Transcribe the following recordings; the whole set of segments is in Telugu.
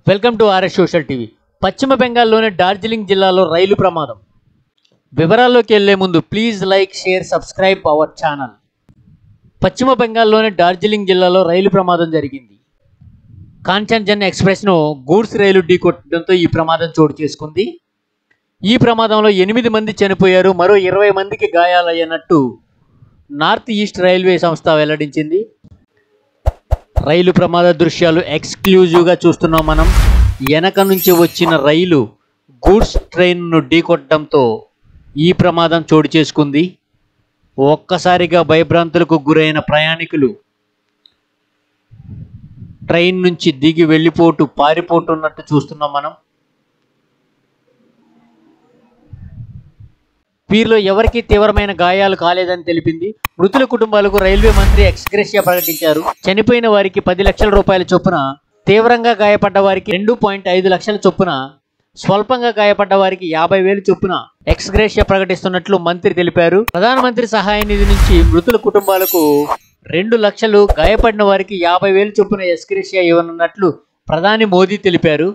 Welcome to RS social TV. పశ్చిమ బెంగాల్లోని డార్జిలింగ్ జిల్లాలో రైలు ప్రమాదం. వివరాల్లోకి వెళ్లే ముందు please like, share, subscribe our channel. పశ్చిమ బెంగాల్లోని డార్జిలింగ్ జిల్లాలో రైలు ప్రమాదం జరిగింది. కాంచన్జంగా ఎక్స్ప్రెస్ను గూడ్స్ రైలు ఢీకొట్టడంతో ఈ ప్రమాదం చోటు చేసుకుంది. ఈ ప్రమాదంలో 8 మంది చనిపోయారు, మరో 20 మందికి గాయాలయ్యనట్టు నార్త్ ఈస్ట్ రైల్వే సంస్థ వెల్లడించింది. రైలు ప్రమాద దృశ్యాలు ఎక్స్క్లూజివ్గా చూస్తున్నాం మనం. వెనక నుంచి వచ్చిన రైలు గూడ్స్ ట్రైన్ను ఢీకొట్టడంతో ఈ ప్రమాదం చోటు చేసుకుంది. ఒక్కసారిగా భయభ్రాంతులకు గురైన ప్రయాణికులు ట్రైన్ నుంచి దిగి పారిపోతున్నట్టు చూస్తున్నాం మనం. వీరిలో ఎవరికీ తీవ్రమైన గాయాలు కాలేదని తెలిపింది. మృతుల కుటుంబాలకు రైల్వే మంత్రి ఎక్స్గ్రేషియా ప్రకటించారు. చనిపోయిన వారికి 10 లక్షల రూపాయల చొప్పున, తీవ్రంగా గాయపడ్డ వారికి 2.5 లక్షల చొప్పున, స్వల్పంగా గాయపడ్డ వారికి 50,000 చొప్పున ఎక్స్గ్రేషియా ప్రకటిస్తున్నట్లు మంత్రి తెలిపారు. ప్రధానమంత్రి సహాయ నిధి నుంచి మృతుల కుటుంబాలకు 2 లక్షలు, గాయపడిన వారికి 50,000 చొప్పున ఎక్స్గ్రేషియా ఇవ్వనున్నట్లు ప్రధాని మోదీ తెలిపారు.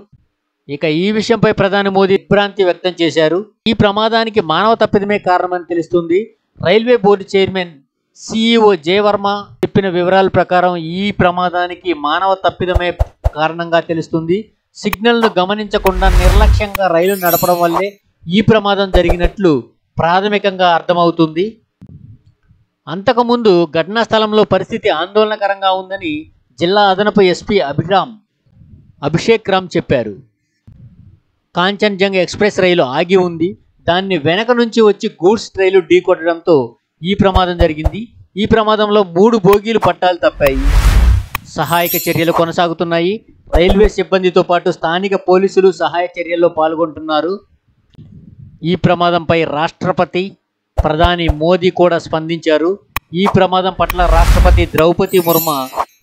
ఇక ఈ విషయంపై ప్రధాని మోదీ దిగ్భ్రాంతి వ్యక్తం చేశారు. ఈ ప్రమాదానికి మానవ తప్పిదమే కారణమని తెలుస్తుంది. Railway board chairman CEO Jayavarma చెప్పిన వివరాల ప్రకారం ఈ ప్రమాదానికి మానవ తప్పిదమే కారణంగా తెలుస్తుంది. సిగ్నల్ను గమనించకుండా నిర్లక్ష్యంగా రైలు నడపడం వల్లే ఈ ప్రమాదం జరిగినట్లు ప్రాథమికంగా అర్థమవుతుంది. అంతకుముందు ఘటనా స్థలంలో పరిస్థితి ఆందోళనకరంగా ఉందని జిల్లా అదనపు SP అభిషేక్ రామ్ చెప్పారు. కాంచన్జంగా ఎక్స్ప్రెస్ రైలు ఆగి ఉంది. దాన్ని వెనక నుంచి వచ్చి గూడ్స్ రైలు ఢీకొట్టడంతో ఈ ప్రమాదం జరిగింది. ఈ ప్రమాదంలో 3 బోగీలు పట్టాలు తప్పాయి. సహాయక చర్యలు కొనసాగుతున్నాయి. రైల్వే సిబ్బందితో పాటు స్థానిక పోలీసులు సహాయ చర్యల్లో పాల్గొంటున్నారు. ఈ ప్రమాదంపై రాష్ట్రపతి, ప్రధాని మోదీ కూడా స్పందించారు. ఈ ప్రమాదం పట్ల రాష్ట్రపతి ద్రౌపది ముర్ము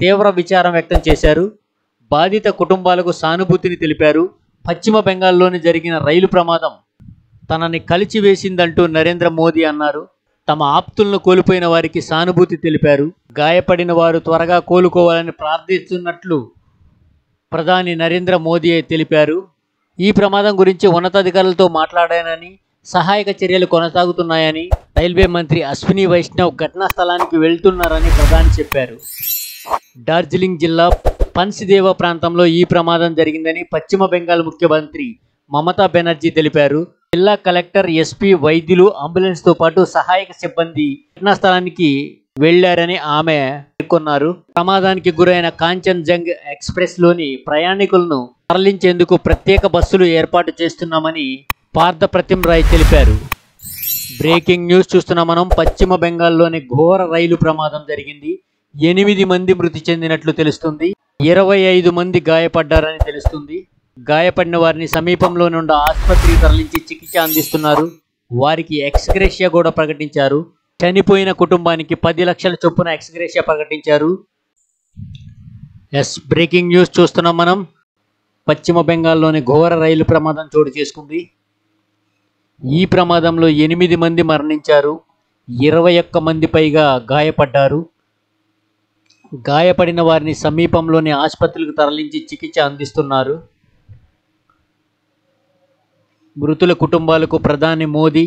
తీవ్ర విచారం వ్యక్తం చేశారు. బాధిత కుటుంబాలకు సానుభూతిని తెలిపారు. పశ్చిమ బెంగాల్లోని జరిగిన రైలు ప్రమాదం తనని కలిచివేసిందంటూ నరేంద్ర మోదీ అన్నారు. తమ ఆప్తులను కోల్పోయిన వారికి సానుభూతి తెలిపారు. గాయపడిన వారు త్వరగా కోలుకోవాలని ప్రార్థిస్తున్నట్లు ప్రధాని నరేంద్ర మోదీ తెలిపారు. ఈ ప్రమాదం గురించి ఉన్నతాధికారులతో మాట్లాడానని, సహాయక చర్యలు కొనసాగుతున్నాయని, రైల్వే మంత్రి అశ్విని వైష్ణవ్ ఘటనా స్థలానికి వెళ్తున్నారని ప్రధాని చెప్పారు. డార్జిలింగ్ జిల్లా పన్సిదేవా ప్రాంతంలో ఈ ప్రమాదం జరిగిందని పశ్చిమ బెంగాల్ ముఖ్యమంత్రి మమతా బెనర్జీ తెలిపారు. జిల్లా కలెక్టర్, SP, వైద్యులు, అంబులెన్స్తో పాటు సహాయక సిబ్బంది ఘటనా స్థలానికి వెళ్లారని ఆమె పేర్కొన్నారు. ప్రమాదానికి గురైన కాంచన్జంగా ఎక్స్ప్రెస్లోని ప్రయాణికులను తరలించేందుకు ప్రత్యేక బస్సులు ఏర్పాటు చేస్తున్నామని పార్థప్రతిమ్ రాయ్ తెలిపారు. బ్రేకింగ్ న్యూస్ చూస్తున్నాం మనం. పశ్చిమ బెంగాల్లోని ఘోర రైలు ప్రమాదం జరిగింది. 8 మంది మృతి చెందినట్లు తెలుస్తుంది. 25 మంది గాయపడ్డారని తెలుస్తుంది. గాయపడిన వారిని సమీపంలోని ఉన్న ఆసుపత్రికి తరలించి చికిత్స అందిస్తున్నారు. వారికి ఎక్స్గ్రేషియా కూడా ప్రకటించారు. చనిపోయిన కుటుంబానికి 10 లక్షల చొప్పున ఎక్స్గ్రేషియా ప్రకటించారు. బ్రేకింగ్ న్యూస్ చూస్తున్నాం మనం. పశ్చిమ బెంగాల్లోని ఘోర రైలు ప్రమాదం చోటు చేసుకుంది. ఈ ప్రమాదంలో 8 మంది మరణించారు, 21 మంది పైగా గాయపడ్డారు. గాయపడిన వారిని సమీపంలోని ఆసుపత్రులకు తరలించి చికిత్స అందిస్తున్నారు. మృతుల కుటుంబాలకు ప్రధాని మోదీ,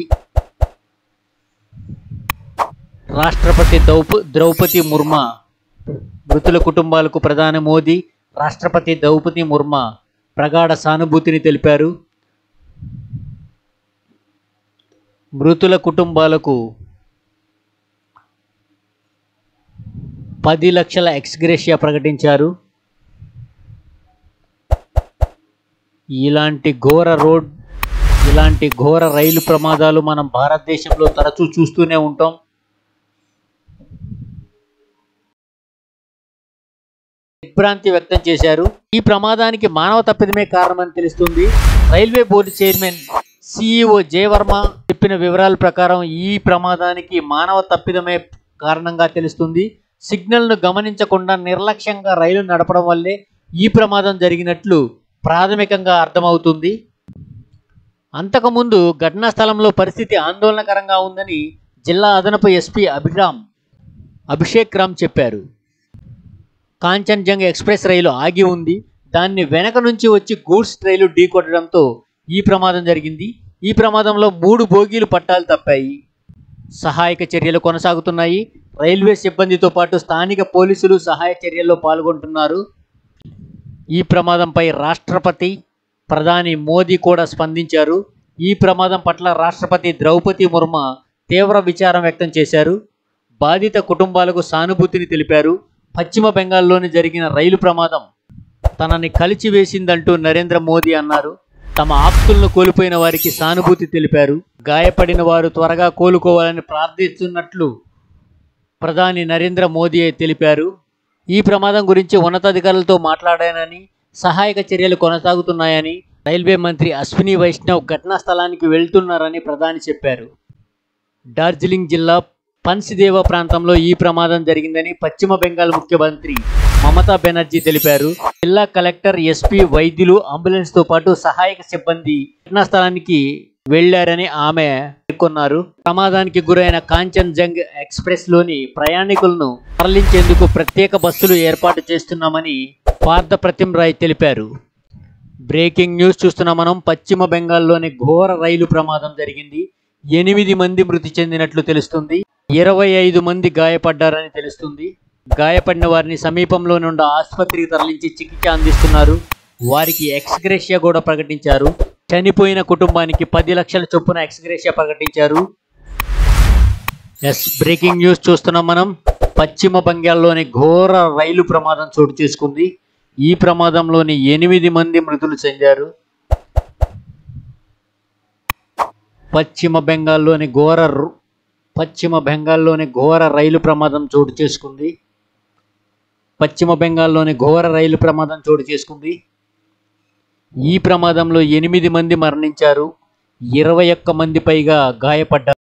రాష్ట్రపతి ద్రౌపది ముర్ము మృతుల కుటుంబాలకు ప్రధాని మోదీ, రాష్ట్రపతి ద్రౌపది ముర్ము ప్రగాఢ సానుభూతిని తెలిపారు. మృతుల కుటుంబాలకు 10 లక్షల ఎక్స్గ్రేషియా ప్రకటించారు. ఇలాంటి ఘోర రైలు ప్రమాదాలు మనం భారతదేశంలో తరచూ చూస్తూనే ఉంటాం. దిగ్భ్రాంతి వ్యక్తం చేశారు. ఈ ప్రమాదానికి మానవ తప్పిదమే కారణమని తెలుస్తుంది. Railway board chairman CEO Jayavarma చెప్పిన వివరాల ప్రకారం ఈ ప్రమాదానికి మానవ తప్పిదమే కారణంగా తెలుస్తుంది. సిగ్నల్ను గమనించకుండా నిర్లక్ష్యంగా రైలు నడపడం వల్లే ఈ ప్రమాదం జరిగినట్లు ప్రాథమికంగా అర్థమవుతుంది. అంతకుముందు ఘటనా స్థలంలో పరిస్థితి ఆందోళనకరంగా ఉందని జిల్లా అదనపు SP అభిషేక్ రామ్ చెప్పారు. కాంచన్జంగా ఎక్స్ప్రెస్ రైలు ఆగి ఉంది. దాన్ని వెనక నుంచి వచ్చి గూడ్స్ ట్రైలు ఢీకొట్టడంతో ఈ ప్రమాదం జరిగింది. ఈ ప్రమాదంలో 3 బోగీలు పట్టాలు తప్పాయి. సహాయక చర్యలు కొనసాగుతున్నాయి. రైల్వే సిబ్బందితో పాటు స్థానిక పోలీసులు సహాయ చర్యల్లో పాల్గొంటున్నారు. ఈ ప్రమాదంపై రాష్ట్రపతి, ప్రధాని మోదీ కూడా స్పందించారు. ఈ ప్రమాదం పట్ల రాష్ట్రపతి ద్రౌపది ముర్ము తీవ్ర విచారం వ్యక్తం చేశారు. బాధిత కుటుంబాలకు సానుభూతిని తెలిపారు. పశ్చిమ బెంగాల్లోని జరిగిన రైలు ప్రమాదం తనని కలిచివేసిందంటూ నరేంద్ర మోదీ అన్నారు. తమ ఆప్తులను కోల్పోయిన వారికి సానుభూతి తెలిపారు. గాయపడిన వారు త్వరగా కోలుకోవాలని ప్రార్థిస్తున్నట్లు ప్రధాని నరేంద్ర మోదీ తెలిపారు. ఈ ప్రమాదం గురించి ఉన్నతాధికారులతో మాట్లాడానని, సహాయక చర్యలు కొనసాగుతున్నాయని, రైల్వే మంత్రి అశ్విని వైష్ణవ్ ఘటనా స్థలానికి వెళ్తున్నారని ప్రధాని చెప్పారు. డార్జిలింగ్ జిల్లా పన్సిదేవ ప్రాంతంలో ఈ ప్రమాదం జరిగిందని పశ్చిమ బెంగాల్ ముఖ్యమంత్రి మమతా బెనర్జీ తెలిపారు. జిల్లా కలెక్టర్, ఎస్పీ, వైద్యులు, అంబులెన్స్తో పాటు సహాయక సిబ్బంది ఘటనా స్థలానికి వెళ్లారని ఆమె పేర్కొన్నారు. ప్రమాదానికి గురైన కాంచన్జంగ్ ఎక్స్ప్రెస్లోని ప్రయాణికులను తరలించేందుకు ప్రత్యేక బస్సులు ఏర్పాటు చేస్తున్నామని పార్థ ప్రతిమ్ రాయ్ తెలిపారు. బ్రేకింగ్ న్యూస్ చూస్తున్న మనం. పశ్చిమ బెంగాల్లోని ఘోర రైలు ప్రమాదం జరిగింది. 8 మంది మృతి చెందినట్లు తెలుస్తుంది. 25 మంది గాయపడ్డారని తెలుస్తుంది. గాయపడిన వారిని సమీపంలోని ఉన్న ఆసుపత్రికి తరలించి చికిత్స అందిస్తున్నారు. వారికి ఎక్స్గ్రేషియా కూడా ప్రకటించారు. చనిపోయిన కుటుంబానికి 10 లక్షల చొప్పున ఎక్స్గ్రేషియా ప్రకటించారు. బ్రేకింగ్ న్యూస్ చూస్తున్నాం మనం. పశ్చిమ బెంగాల్లోని ఘోర రైలు ప్రమాదం చోటు చేసుకుంది. ఈ ప్రమాదంలోని 8 మంది మృతులు చెందారు. పశ్చిమ బెంగాల్లోని ఘోర రైలు ప్రమాదం చోటు చేసుకుంది. ఈ ప్రమాదంలో 8 మంది మరణించారు. 21 మంది పైగా గాయపడ్డారు.